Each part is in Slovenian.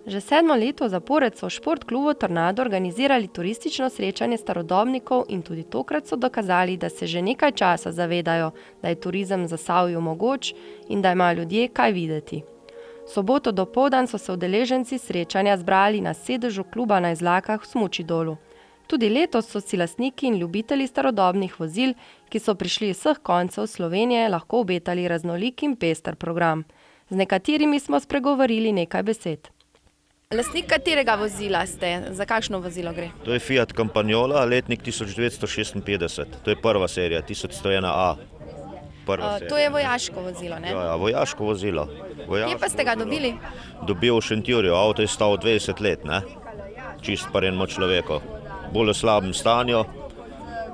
Že 7. leto zapored so v Šport klubu Tornado organizirali turistično srečanje starodobnikov in tudi tokrat so dokazali, da se že nekaj časa zavedajo, da je turizem v Zasavju mogoč in da imajo ljudje kaj videti. V soboto dopoldan so se udeleženci srečanja zbrali na sedežu kluba na Izlakah v Smučidolu. Tudi letos so si lastniki in ljubitelji starodobnih vozil, ki so prišli iz vseh koncev Slovenije, lahko obetali raznolik in pester program. Z nekaterimi smo spregovorili nekaj besed. Lastnik katerega vozila ste? Za kakšno vozilo gre? To je Fiat Campagnola, letnik 1956. To je prva serija, 1101A. To je vojaško vozilo, ne? Ja, vojaško vozilo. Kje pa ste ga dobili? Dobil v Šentjurju, avto je stal 20 let, ne? Čist pa enemu človeku. Bolj v slabem stanju,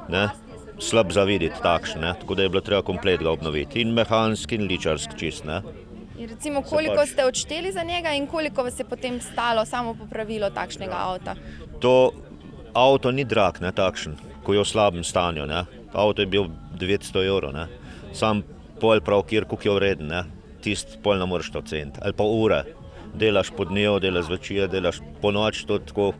ne? Slab za videti takšen, ne? Tako da je bilo treba komplet ga obnoviti. In mehanski in ličarski čist, ne? In recimo, koliko ste odšteli za njega in koliko vas je potem stalo samo popravilo takšnega avta? To avto ni drag, ne, takšen, ko je v slabem stanju, ne. Avto je bil 900 evrov, ne. Sam pol prav kjer, koliko je vreden, ne. Tist pol ne moreš to ceniti. Ali pa ure. Delaš po dnevu, delaš zvečer, delaš po noč, to tako.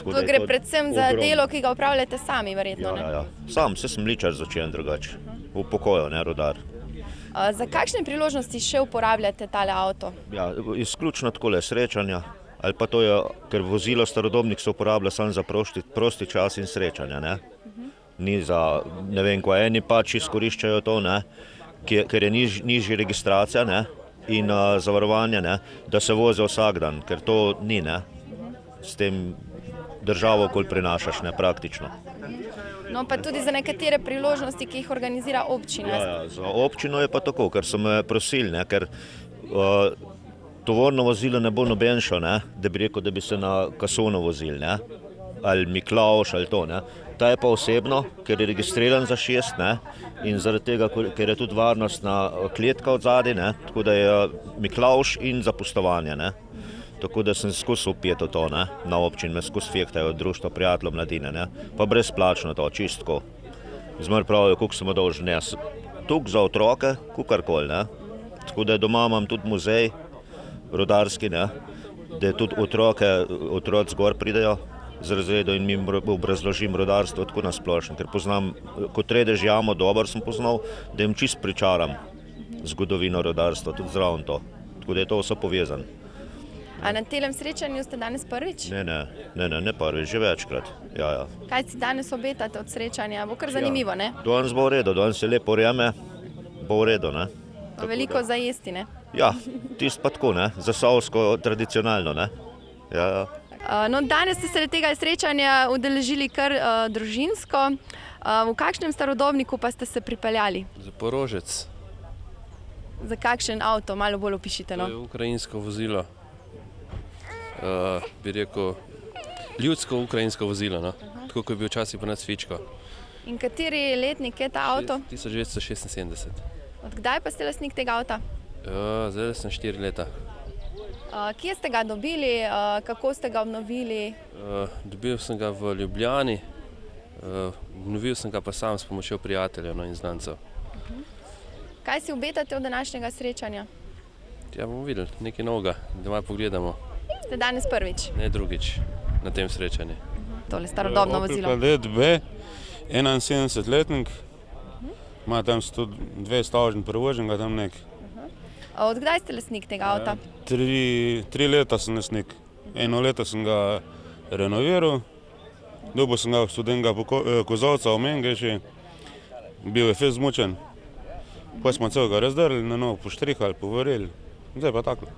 To gre predvsem za delo, ki ga upravljate sami, verjetno, ne? Ja. Sam se sem ličar začel drugače. V pokoju, ne, rodar. Za kakšne priložnosti še uporabljate tale avto? Ja, izključno takole srečanja, ali pa to je, ker vozilo starodobnik se uporablja samo za prosti čas in srečanja, ne. Ni za, ne vem, ko eni pač izkoriščajo to, ne, ker je nižja registracija, ne, in zavarovanje, ne, da se vozijo vsak dan, ker to ni, ne. S tem državo okoli prinašaš, ne, praktično. No, pa tudi za nekatere priložnosti, ki jih organizira občina. Ja, za občino je pa tako, ker so me prosili, ne, ker tovorno vozilo ne bo noben šel, ne, da bi rekel, da bi se na Kasono vozili, ne, ali Miklavž ali to, ne. Ta je pa osebno, ker je registriran za 6, ne, in zaradi tega, ker je tudi varnostna kletka od zadaj, ne, tako da je Miklavž in zapustovanje, ne. Tako da sem skozi upijeto to, ne, na občin, me skozi fektajo društvo prijateljev mladine, ne, pa brezplačno to, čistko. Zmer pravijo, koliko smo dolžni, ne, tukaj za otroke, kukarkoli, ne. Tako da doma imam tudi muzej, rodarski, ne, da tudi otroci gor pridejo z razredom in mi obrazložim rodarstvo tako nasplošno, ker poznam, kot redež jamo, dobro sem poznal, da jim čist pričaram zgodovino rodarstva, tudi zraven to. Tako da je to vse povezano. A na telem srečanju ste danes prvič? Ne prvič, že večkrat. Ja. Kaj si danes obetate od srečanja? Bo kar zanimivo, ne? Danes bo v redu, danes je lepo vreme, bo v redu, ne. Veliko za jesti, ne? Ja, tisto pa tako, ne, zasavsko, tradicionalno, ne. Ja. No, danes ste se tega srečanja udeležili kar družinsko. V kakšnem starodobniku pa ste se pripeljali? Zaporožec. Za kakšen avto? Malo bolj opišite, no? To je ukrajinsko vozilo. Bi rekel, ljudsko ukrajinsko vozilo, no? Tako kot je bil včasih pa nas Fičko. In kateri letnik je ta avto? 1976. Od kdaj pa ste lastnik tega avta? Zdaj sem 4 leta. Kje ste ga dobili, kako ste ga obnovili? Dobil sem ga v Ljubljani, obnovil sem ga pa sam s pomočjo prijateljev, no, in znancev. Kaj si obetate od današnjega srečanja? Ja, bomo videli, nekaj novega, da malo pogledamo. Ste danes prvič? Ne drugič na tem srečanju. Tole starodobno vozilo. Opel Kadett B, 71-letnik, ima tam 102 stavžen prevožen, ga tam nek. Od kdaj ste lastnik tega avta? 3 leta sem lastnik. 1 leto sem ga renoviral, dobil sem ga od študentega kozovca v Mengeš, bil je fez zmučen. Pa smo celega razdrli, na novo poštrihali, povarili. Zdaj pa tako.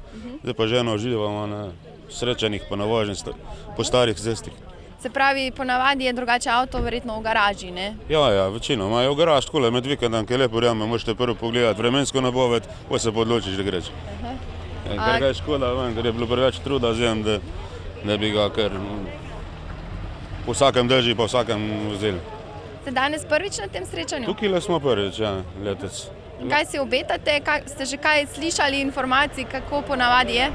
Zdaj pa ženo uživamo na srečanjih pa na vožnji po starih cestih. Se pravi, ponavadi je drugače avto verjetno v garaži, ne? Ja, večino. Imajo v garaž takole med vikendom, ki je lepo vreme, možete prvo pogledati vremensko napoved, pa se pa odločiš, da greš. Ker ga je škoda, ker je bilo preveč truda vzem, da bi ga kar po vsakem drži, po vsakem vzeli. Ste danes prvič na tem srečanju? Tukaj smo prvič, ja, letec. Kaj si obetate? Ste že kaj slišali informacij, kako ponavadi je?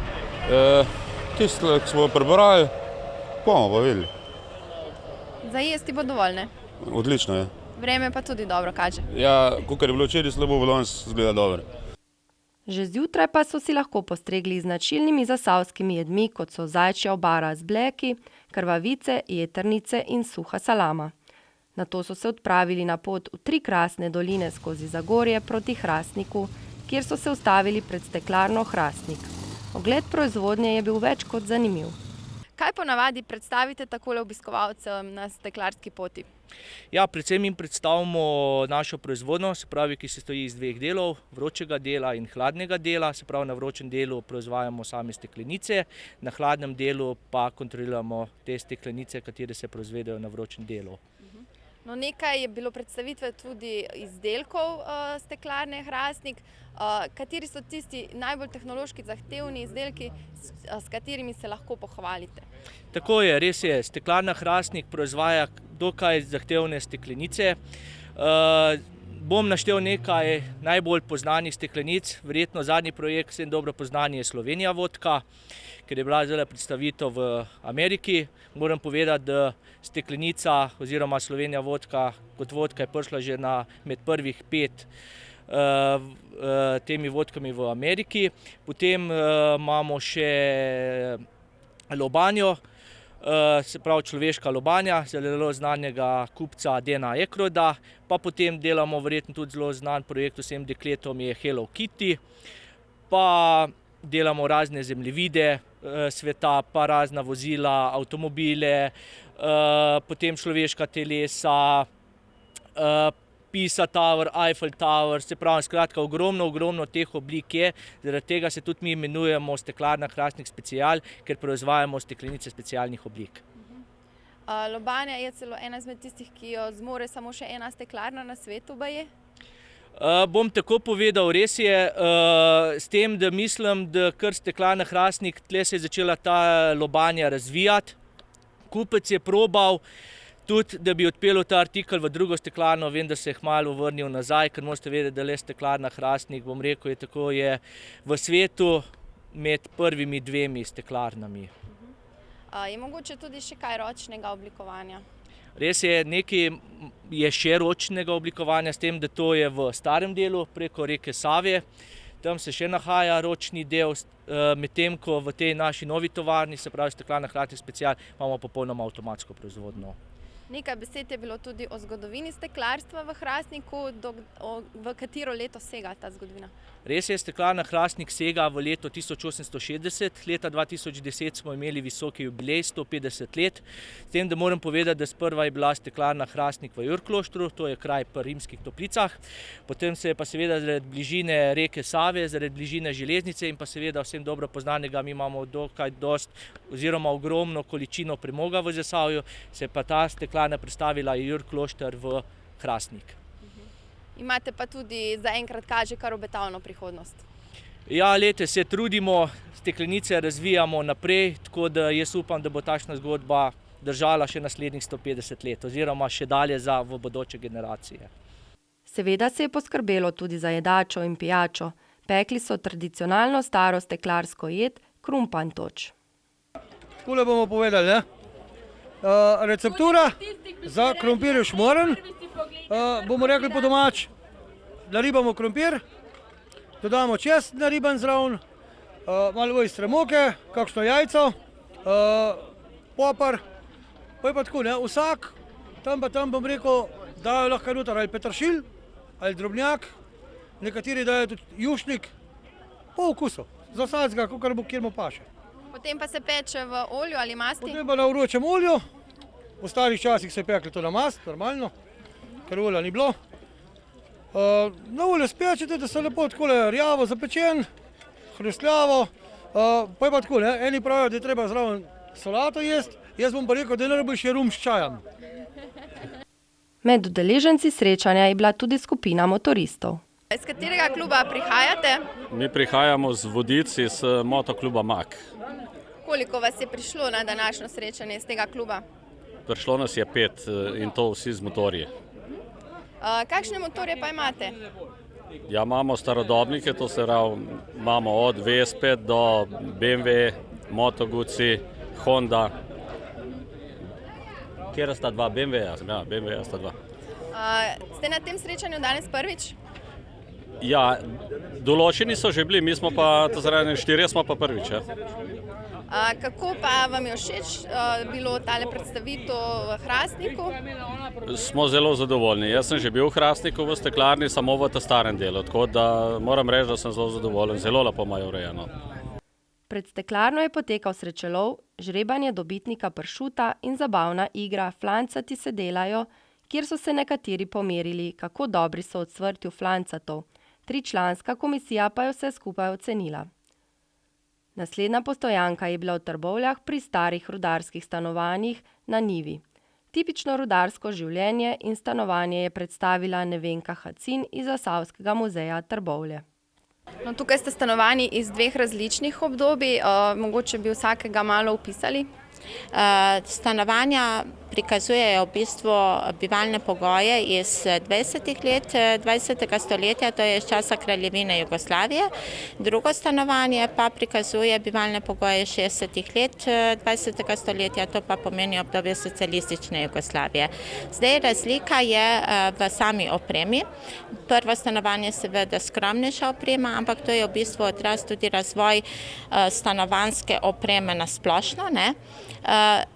Tisto, ki smo prebrali, bomo pa videli. Za jesti bo dovolj, ne? Odlično je. Vreme pa tudi dobro kaže. Ja, kakor je bilo včeraj slabo, bo danes izgleda dobro. Že zjutraj pa so si lahko postregli z značilnimi zasavskimi jedmi, kot so zajčja obara z bleki, krvavice, jetrnice in suha salama. Nato so se odpravili na pot v 3 krasne doline skozi Zagorje proti Hrastniku, kjer so se ustavili pred steklarno Hrastnik. Ogled proizvodnje je bil več kot zanimiv. Kaj ponavadi predstavite takole obiskovalcem na steklarski poti? Ja, predvsem jim predstavimo našo proizvodnjo, se pravi, ki se stoji iz 2 delov, vročega dela in hladnega dela. Se pravi, na vročem delu proizvajamo same steklenice, na hladnem delu pa kontroliramo te steklenice, katere se proizvedejo na vročem delu. No, nekaj je bilo predstavitve tudi izdelkov steklarne Hrastnik. Kateri so tisti najbolj tehnološki zahtevni izdelki, s katerimi se lahko pohvalite? Tako je, res je. Steklarna Hrastnik proizvaja dokaj zahtevne steklenice. Bom naštel nekaj najbolj poznanih steklenic. Verjetno zadnji projekt, vsem dobro poznan, je Slovenija vodka, ker je bila zdaj predstavitev v Ameriki. Moram povedati, da steklenica oziroma Slovenija vodka kot vodka je prišla že med prvih 5 temi vodkami v Ameriki. Potem imamo še lobanjo, se pravi človeška lobanja, zelo znanega kupca Dana Aykroyda, pa potem delamo verjetno tudi zelo znan projekt vsem dekletom je Hello Kitty, pa delamo razne zemljevide sveta, pa razna vozila, avtomobile, potem človeška telesa, Pisa Tower, Eiffel Tower, se pravi, skratka, ogromno teh oblik je, zaradi tega se tudi mi imenujemo Steklarna Hrastnik Special, ker proizvajamo steklenice specialnih oblik. Lobanja je celo ena izmed tistih, ki jo zmore samo še ena steklarna na svetu, baje? Bom tako povedal, res je, s tem, da mislim, da kar Steklarna Hrastnik, tle se je začela ta lobanja razvijati. Kupec je probal tudi, da bi odpeljal ta artikel v drugo steklarno, vem, da se je kmalu vrnil nazaj, ker morate vedeti, da le Steklarna Hrastnik, bom rekel, je tako je v svetu med prvimi 2 steklarnami. Je mogoče tudi še kaj ročnega oblikovanja? Res je, nekaj je še ročnega oblikovanja, s tem, da to je v starem delu preko reke Save. Tam se še nahaja ročni del, medtem ko v tej naši novi tovarni, se pravi Steklarna Hrastnik Special, imamo popolnoma avtomatsko proizvodnjo. Nekaj besed je bilo tudi o zgodovini steklarstva v Hrastniku, v katero leto sega ta zgodovina? Res je, Steklarna Hrastnik sega v leto 1860, leta 2010 smo imeli visoki jubilej, 150 let, s tem, da moram povedati, da sprva je bila Steklarna Hrastnik v Jurkloštru, to je kraj pri Rimskih Toplicah, potem se je pa seveda zaradi bližine reke Save, zaradi bližine železnice in pa seveda vsem dobro poznanega, mi imamo dokaj oziroma ogromno količino premoga v Zasavju, se pa ta steklarna prestavila je Jurklošter v Hrastnik. Imate pa tudi zaenkrat kaže kar obetavno prihodnost. Ja, lete, se trudimo, steklenice razvijamo naprej, tako da jaz upam, da bo takšna zgodba držala še naslednjih 150 let oziroma še dalje v bodoče generacije. Seveda se je poskrbelo tudi za jedačo in pijačo. Pekli so tradicionalno staro steklarsko jed krumpantoč. Takole bomo povedali, receptura za krompirjev šmoren. Bomo rekli po domač, naribamo krompir, dodamo česen nariban zraven, malo ostre moke, kakšno jajco, popar, pa je pa tako, vsak tam pa tam, bom rekel, dajo lahko noter ali peteršilj, ali drobnjak, nekateri dajo tudi jušnik, po okusu, za vsakega, kakor bo kjer mu paše. Potem pa se peče v olju ali masti? Potem pa na vročem olju, v starih časih se je peklo to na mast, normalno, ker olja ni bilo. Na olju spečete, da so lepo takole rjavo zapečen, hrustljavo, pa je pa tako, eni pravijo, da je treba zraven solato jesti, jaz bom pa rekel, da je najboljši rum s čajem. Med udeleženci srečanja je bila tudi skupina motoristov. Iz katerega kluba prihajate? Mi prihajamo z Vodic iz motokluba MAK. Koliko vas je prišlo na današnjo srečanje iz tega kluba? Prišlo nas je 5 in to vsi z motorji. Kakšne motorje pa imate? Ja, imamo starodobnike, to se pravi, imamo od Vespe do BMW, Moto Guzzi, Honda. Kjera sta 2? BMW-ja sta 2. Ste na tem srečanju danes prvič? Ja, določeni so že bili, mi smo pa, štirje smo pa prvič. Ja. Kako pa vam je všeč bilo tale predstavitev v Hrastniku? Smo zelo zadovoljni. Jaz sem že bil v Hrastniku v steklarni, samo v ta starem delu, tako da moram reči, da sem zelo zadovoljen, zelo lepo imajo urejeno. Pred steklarno je potekal srečelov, žrebanje dobitnika pršuta in zabavna igra Flancati se delajo, kjer so se nekateri pomerili, kako dobri so v cvrtju flancatov. 3-članska komisija pa je vse skupaj ocenila. Naslednja postojanka je bila v Trbovljah pri starih rudarskih stanovanjih na njivi. Tipično rudarsko življenje in stanovanje je predstavila Nevenka Hacin iz Zasavskega muzeja Trbovlje. No, tukaj ste stanovani iz 2 različnih obdobij, mogoče bi vsakega malo opisali. Stanovanja prikazujejo v bistvu bivalne pogoje iz 20. let 20. stoletja, to je iz časa Kraljevine Jugoslavije. Drugo stanovanje pa prikazuje bivalne pogoje iz 60. let 20. stoletja, to pa pomeni obdobje socialistične Jugoslavije. Zdaj razlika je v sami opremi. Prvo stanovanje je seveda skromnejša oprema, ampak to je v bistvu odraz tudi razvoj stanovanjske opreme na splošno, ne?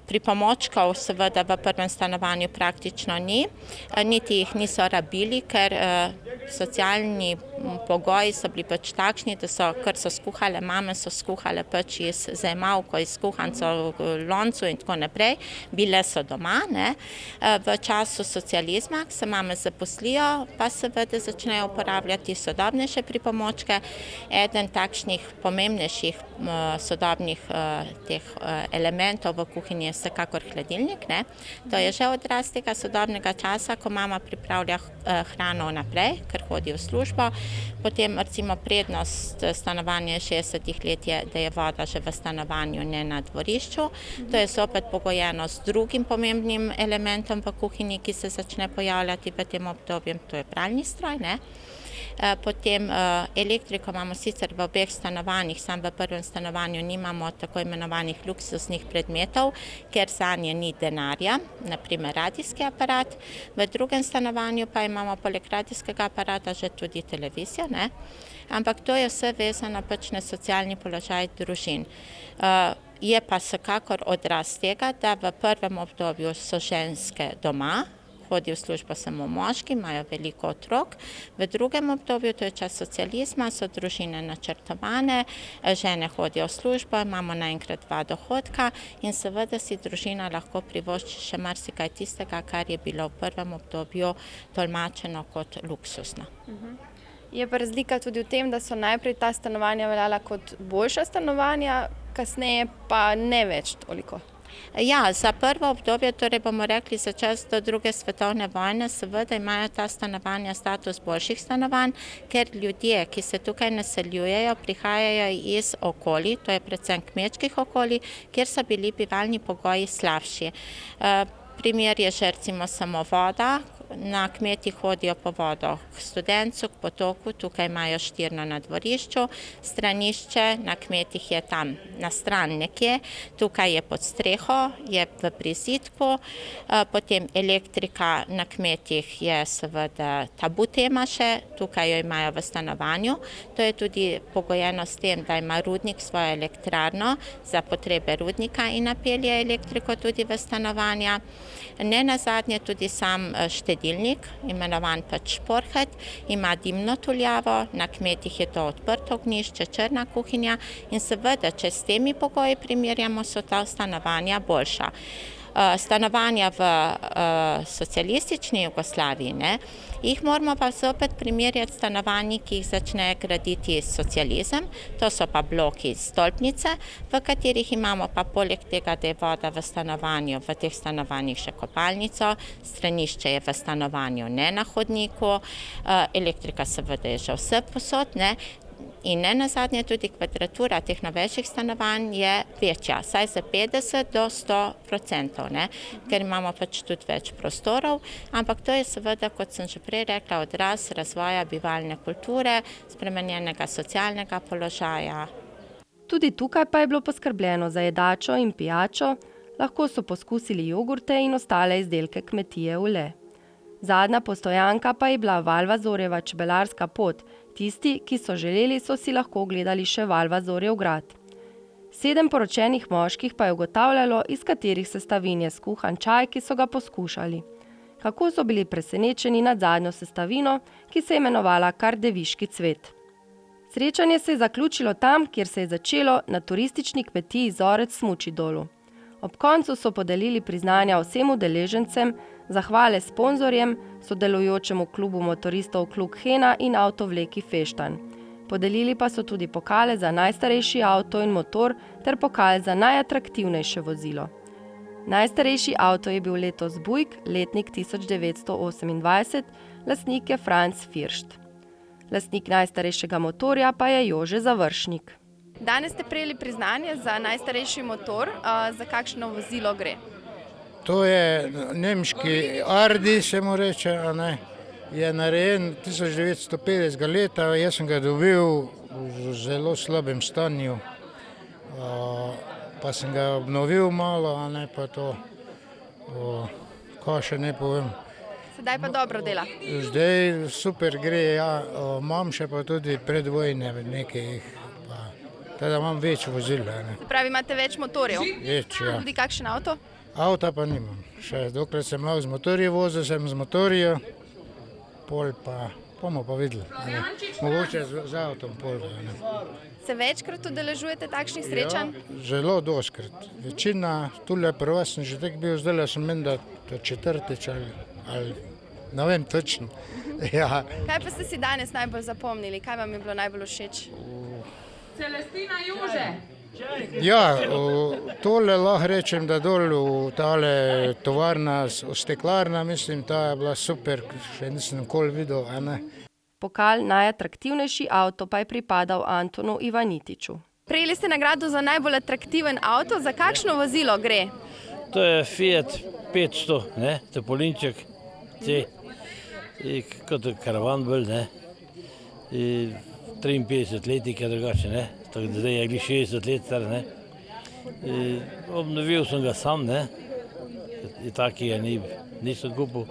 Pripomočkov seveda v prvem stanovanju praktično ni, niti jih niso rabili, ker socialni pogoji so bili pač takšni, da so, kar so skuhale, mame so skuhale pač iz zajemalko, iz kuhancov, loncu in tako naprej, bile so doma, ne. V času socializma se mame zaposlijo, pa seveda začnejo uporabljati sodobnejše pripomočke. Eden takšnih pomembnejših sodobnih teh elementov v kuhinji je vsekakor hladilnik, ne. To je že odraz tega sodobnega časa, ko mama pripravlja hrano naprej, ker hodi v službo. Potem recimo prednost stanovanja 60. let je, da je voda že v stanovanju, ne na dvorišču. To je zopet pogojeno s drugim pomembnim elementom v kuhinji, ki se začne pojavljati v tem obdobju, to je pralni stroj, ne. Potem elektriko imamo sicer v obeh stanovanjih, samo v prvem stanovanju nimamo tako imenovanih luksuznih predmetov, ker zanje ni denarja, naprimer radijski aparat. V drugem stanovanju pa imamo poleg radijskega aparata že tudi televizijo, ne? Ampak to je vse vezano pač na socialni položaj družin. Je pa vsekakor odraz tega, da v prvem obdobju so ženske doma, hodi v službo samo moški, imajo veliko otrok. V drugem obdobju, to je čas socializma, so družine načrtovane, žene hodijo v službo, imamo naenkrat 2 dohodka in seveda si družina lahko privošči še marsikaj tistega, kar je bilo v prvem obdobju tolmačeno kot luksuzno. Je pa razlika tudi v tem, da so najprej ta stanovanja veljala kot boljša stanovanja, kasneje pa ne več toliko. Ja, za prvo obdobje, torej bomo rekli za čas do druge svetovne vojne, seveda imajo ta stanovanja status boljših stanovanj, ker ljudje, ki se tukaj naseljujejo, prihajajo iz okolij, to je predvsem kmečkih okolij, kjer so bili bivalni pogoji slabši. Primer je že recimo samo voda, na kmeti hodijo po vodo k Studencu, k potoku, tukaj imajo štirno na dvorišču, stranišče na kmetih je tam na stran nekje, tukaj je pod streho, je v prizidku, potem elektrika na kmetih je seveda tabu tema še, tukaj jo imajo v stanovanju, to je tudi pogojeno s tem, da ima rudnik svojo elektrarno za potrebe rudnika in napelje elektriko tudi v stanovanja. Ne nazadnje tudi sam štedilnik, imenovan pač šporhet, ima dimno tuljavo, na kmetih je to odprto ognjišče, črna kuhinja in seveda, če s temi pogoji primerjamo, so ta stanovanja boljša. Stanovanja v socialistični Jugoslaviji, ne, jih moramo pa zopet primerjati s stanovanji, ki jih začne graditi socializem, to so pa bloki stolpnice, v katerih imamo pa poleg tega, da je voda v stanovanju, v teh stanovanjih še kopalnico, stranišče je v stanovanju, ne na hodniku, elektrika seveda je že vse posod, ne. In ne nazadnje tudi kvadratura teh novejših stanovanj je večja, saj za 50 do 100%, ne, ker imamo pač tudi več prostorov, ampak to je seveda, kot sem že prej rekla, odraz razvoja bivalne kulture, spremenjenega socialnega položaja. Tudi tukaj pa je bilo poskrbljeno za jedačo in pijačo, lahko so poskusili jogurte in ostale izdelke kmetije Ule. Zadnja postojanka pa je bila Valvazorjeva čebelarska pot. Tisti, ki so želeli, so si lahko ogledali še Valvazorjev grad. 7 poročenih moških pa je ugotavljalo, iz katerih sestavin je skuhan čaj, ki so ga poskušali. Kako so bili presenečeni nad zadnjo sestavino, ki se je imenovala kar deviški cvet. Srečanje se je zaključilo tam, kjer se je začelo, na turistični kmetiji Zorec Smuči dolu. Ob koncu so podelili priznanja vsem udeležencem, zahvale sponzorjem, sodelujočemu klubu motoristov Kluk Hena in avtovleki Feštan. Podelili pa so tudi pokale za najstarejši avto in motor ter pokal za najatraktivnejše vozilo. Najstarejši avto je bil letos Buick, letnik 1928, lastnik je Franz First. Lastnik najstarejšega motorja pa je Jože Završnik. Danes ste prejeli priznanje za najstarejši motor. Za kakšno vozilo gre? To je nemški Ardi, se mu reče, a ne. Je narejen 1950 leta, jaz sem ga dobil v zelo slabem stanju, pa sem ga obnovil malo, a ne pa to, kaj še ne povem. Sedaj pa dobro dela. Zdaj super gre, ja, imam še pa tudi predvojne nekaj, teda imam več vozil. Pravi, imate več motorjev? Več, ja. Tudi kakšen avto? Avta pa nimam. Še dokler sem lahko z motorjem vozil, sem z motorjem, pol pa bomo pa videli. Mogoče z avtom pol. Se večkrat udeležujete takšnih srečanj? Ja, zelo doskrat. Večina, tule prva sem že tak bil, zdaj sem menda četrtič ali ne vem točno. Ja. Kaj pa ste si danes najbolj zapomnili? Kaj vam je bilo najbolj všeč? Celestina Jože. Ja, tole lahko rečem, da dol v tale tovarna, steklarna, mislim, ta je bila super, še nisem nikoli videl, a ne. Pokal najatraktivnejši avto pa je pripadal Antonu Ivanitiču. Prejeli ste nagrado za najbolj atraktiven avto, za kakšno vozilo gre? To je Fiat 500, ne, Topolinček, kot karavan bolj, ne. 53 letnik je drugače, ne. Tako da zdaj je gli 60 let star, ne. Obnovil sem ga sam, ne. I taki ga nisem kupil.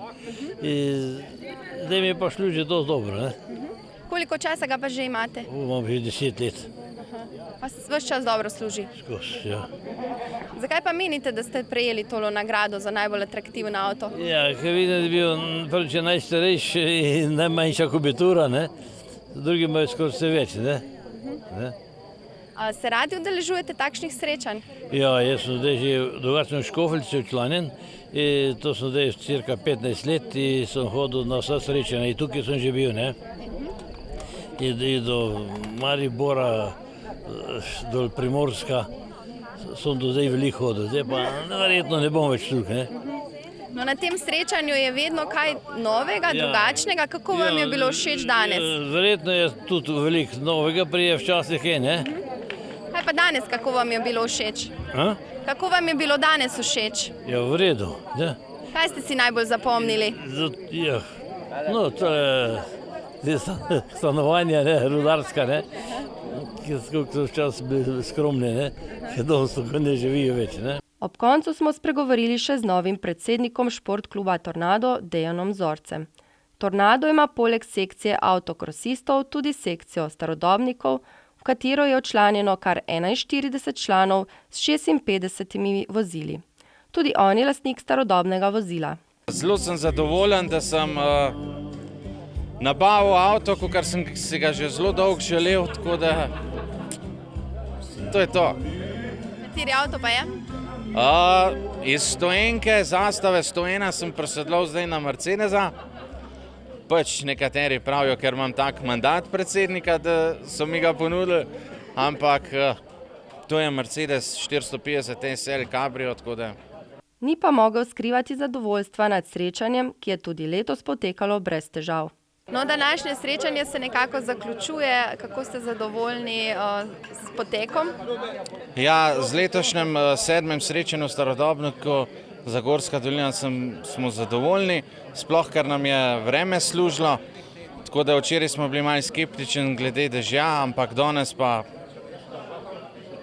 Zdaj mi je pa služi dosti dobro, ne. Koliko časa ga pa že imate? Imam že 10 let. Pa ves čas dobro služi? Skos, ja. Zakaj pa menite, da ste prejeli tolo nagrado za najbolj atraktiven avto? Ja, ker vidim, da je bil prvič najstarejši in najmanjša kubitura, ne. Drugi imajo skoraj vse več, ne. Se radi udeležujete takšnih srečanj? Ja, jaz sem zdaj že drugačno v Škofljici včlanjen. To sem zdaj cirka 15 let in sem hodil na vsa srečanja. In tukaj sem že bil, ne. In do Maribora, do Primorska, sem do zdaj veliko hodil. Zdaj pa verjetno ne bom več tukaj, ne. No, na tem srečanju je vedno kaj novega, drugačnega. Kako vam je bilo všeč danes? Verjetno je tudi veliko novega, prije včasih je, ne. Kaj pa danes, kako vam je bilo všeč? Kako vam je bilo danes všeč? Ja, v redu, ne. Kaj ste si najbolj zapomnili? Ja, no, to je stanovanja, ne, rudarska, ne. Koliko so včasih skromni, ne, ker dosto ne živijo več, ne. Ob koncu smo spregovorili še z novim predsednikom športkluba Tornado, Dejanom Zorcem. Tornado ima poleg sekcije avtokrosistov tudi sekcijo starodobnikov, v katero je včlanjeno kar 41 članov s 56 vozili. Tudi on je lastnik starodobnega vozila. Zelo sem zadovoljen, da sem nabavil avto, kar sem si ga že zelo dolgo želel, tako da to je to. Kateri avto pa je? Iz stoenke, zastave 101 sem presedlal zdaj na Mercedesa. Pač nekateri pravijo, ker imam tak mandat predsednika, da so mi ga ponudili, ampak to je Mercedes 450 SL Cabrio, tako da. Ni pa mogel skrivati zadovoljstva nad srečanjem, ki je tudi letos potekalo brez težav. No, današnje srečanje se nekako zaključuje. Kako ste zadovoljni s potekom? Ja, z letošnjem 7. srečanjem starodobnikov Zagorska dolina smo zadovoljni, sploh ker nam je vreme služilo, tako da včeraj smo bili malo skeptični glede dežja, ampak danes pa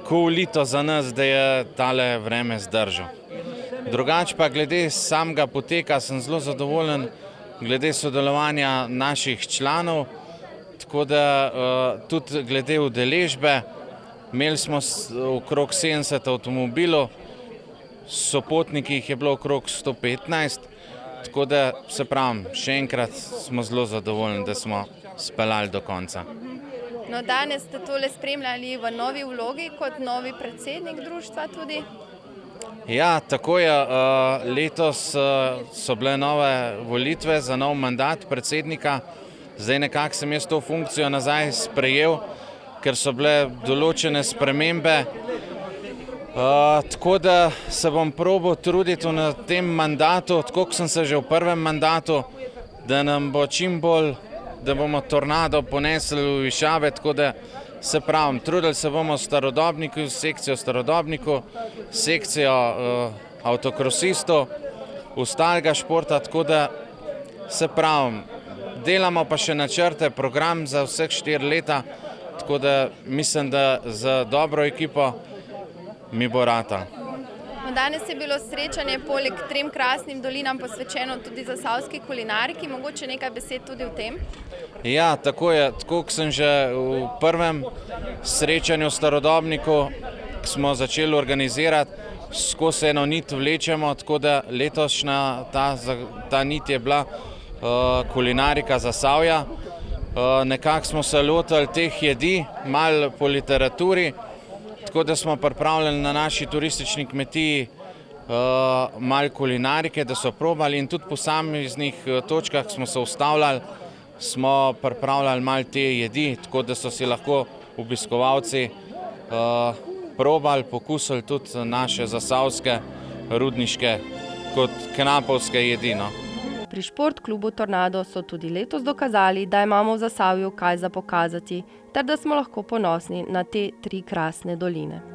kulito za nas, da je tale vreme zdržal. Drugače pa glede samega poteka sem zelo zadovoljen, glede sodelovanja naših članov, tako da tudi glede udeležbe. Imeli smo okrog 70 avtomobilov, sopotniki jih je bilo okrog 115, tako da se pravim, še enkrat smo zelo zadovoljni, da smo speljali do konca. No, danes ste tole spremljali v novi vlogi kot novi predsednik društva tudi? Ja, tako je. Letos so bile nove volitve za nov mandat predsednika. Zdaj nekako sem jaz to funkcijo nazaj sprejel, ker so bile določene spremembe. Tako da se bom probal truditi na tem mandatu, tako kot sem se že v prvem mandatu, da nam bo čim bolj, da bomo tornado ponesli v višave, tako da se pravim, trudili se bomo starodobniku, sekcijo starodobniku, sekcijo avtokrosistov, ostalega športa, tako da se pravim, delamo pa še načrte, program za vseh 4 leta, tako da mislim, da za dobro ekipo mi bo rata. Danes je bilo srečanje poleg 3 krasnim dolinam posvečeno tudi zasavski kulinariki, mogoče nekaj besed tudi o tem? Ja, tako je, tako kot sem že v prvem srečanju starodobniku, ki smo začeli organizirati, skozi eno nit vlečemo, tako da letošnja ta nit je bila kulinarika Zasavja. Nekako smo se lotili teh jedi, malo po literaturi, tako da smo pripravljali na naši turistični kmetiji malo kulinarike, da so probali in tudi po posameznih točkah smo se ustavljali, smo pripravljali malo te jedi, tako da so si lahko obiskovalci probali, pokusili tudi naše zasavske, rudniške kot knapovske jedi. Pri Šport klubu Tornado so tudi letos dokazali, da imamo v Zasavju kaj za pokazati, ter da smo lahko ponosni na te 3 krasne doline.